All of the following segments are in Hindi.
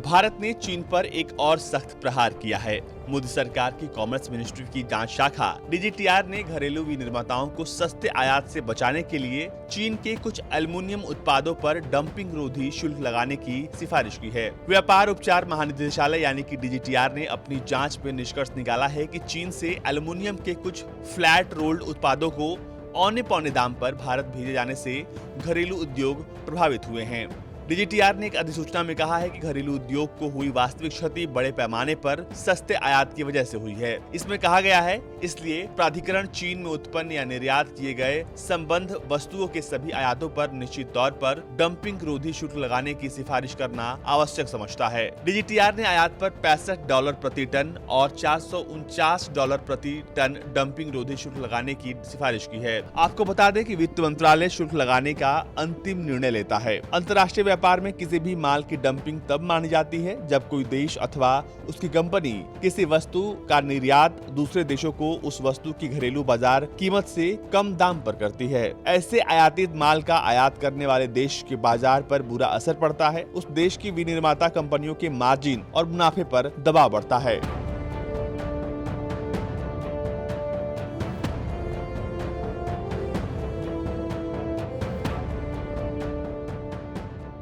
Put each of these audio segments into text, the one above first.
भारत ने चीन पर एक और सख्त प्रहार किया है। मोदी सरकार की कॉमर्स मिनिस्ट्री की जांच शाखा डीजीटीआर ने घरेलू विनिर्माताओं को सस्ते आयात से बचाने के लिए चीन के कुछ एल्युमिनियम उत्पादों पर डंपिंग रोधी शुल्क लगाने की सिफारिश की है। व्यापार उपचार महानिदेशालय यानी कि डीजीटीआर ने अपनी जांच में निष्कर्ष निकाला है कि चीन से एल्युमिनियम के कुछ फ्लैट रोल्ड उत्पादों को औने पौने दाम पर भारत भेजे जाने से घरेलू उद्योग प्रभावित हुए हैं। डीजीटीआर ने एक अधिसूचना में कहा है कि घरेलू उद्योग को हुई वास्तविक क्षति बड़े पैमाने पर सस्ते आयात की वजह से हुई है। इसमें कहा गया है, इसलिए प्राधिकरण चीन में उत्पन्न या निर्यात किए गए संबंध वस्तुओं के सभी आयातों पर निश्चित तौर पर डंपिंग रोधी शुल्क लगाने की सिफारिश करना आवश्यक समझता है। डीजीटीआर ने आयात पर $65 प्रति टन और $449 प्रति टन डंपिंग रोधी शुल्क लगाने की सिफारिश की है। आपको बता दें कि वित्त मंत्रालय शुल्क लगाने का अंतिम निर्णय लेता है। अंतर्राष्ट्रीय व्यापार में किसी भी माल की डंपिंग तब मानी जाती है जब कोई देश अथवा उसकी कंपनी किसी वस्तु का निर्यात दूसरे देशों को उस वस्तु की घरेलू बाजार कीमत से कम दाम पर करती है। ऐसे आयातित माल का आयात करने वाले देश के बाजार पर बुरा असर पड़ता है। उस देश की विनिर्माता कंपनियों के मार्जिन और मुनाफे पर दबाव बढ़ता है।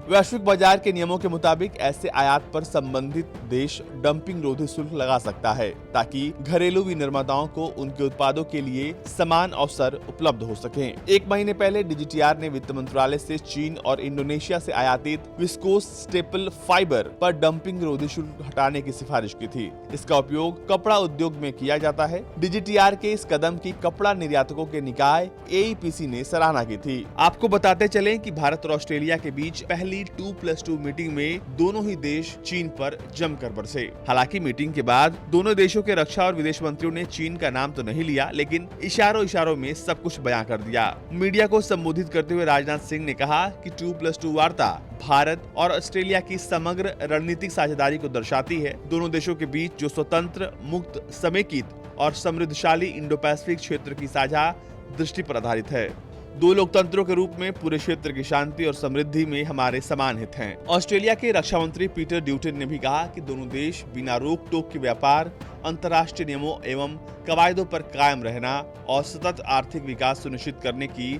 वैश्विक बाजार के नियमों के मुताबिक ऐसे आयात पर संबंधित देश डंपिंग रोधी शुल्क लगा सकता है ताकि घरेलू विनिर्माताओं को उनके उत्पादों के लिए समान अवसर उपलब्ध हो सके। एक महीने पहले डीजीटीआर ने वित्त मंत्रालय से चीन और इंडोनेशिया से आयातित विस्कोस स्टेपल फाइबर पर डंपिंग रोधी शुल्क हटाने की सिफारिश की थी। इसका उपयोग कपड़ा उद्योग में किया जाता है। डीजीटीआर के इस कदम की कपड़ा निर्यातकों के निकाय एईपीसी ने सराहना की थी। आपको बताते चलें कि भारत और ऑस्ट्रेलिया के बीच पहली 2+2 मीटिंग में दोनों ही देश चीन पर जमकर बरसे। हालांकि मीटिंग के बाद दोनों देशों के रक्षा और विदेश मंत्रियों ने चीन का नाम तो नहीं लिया, लेकिन इशारों में सब कुछ बयां कर दिया। मीडिया को संबोधित करते हुए राजनाथ सिंह ने कहा कि 2+2 वार्ता भारत और ऑस्ट्रेलिया की समग्र रणनीतिक साझेदारी को दर्शाती है। दोनों देशों के बीच जो स्वतंत्र, मुक्त, समेकित और समृद्धशाली इंडो पैसिफिक क्षेत्र की साझा दृष्टि पर आधारित है। दो लोकतंत्रों के रूप में पूरे क्षेत्र की शांति और समृद्धि में हमारे समान हित हैं। ऑस्ट्रेलिया के रक्षा मंत्री पीटर ड्यूटन ने भी कहा कि दोनों देश बिना रोक टोक के व्यापार, अंतर्राष्ट्रीय नियमों एवं कवायदों पर कायम रहना और सतत आर्थिक विकास सुनिश्चित करने की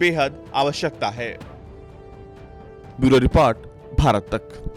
बेहद आवश्यकता है। ब्यूरो रिपोर्ट, भारत तक।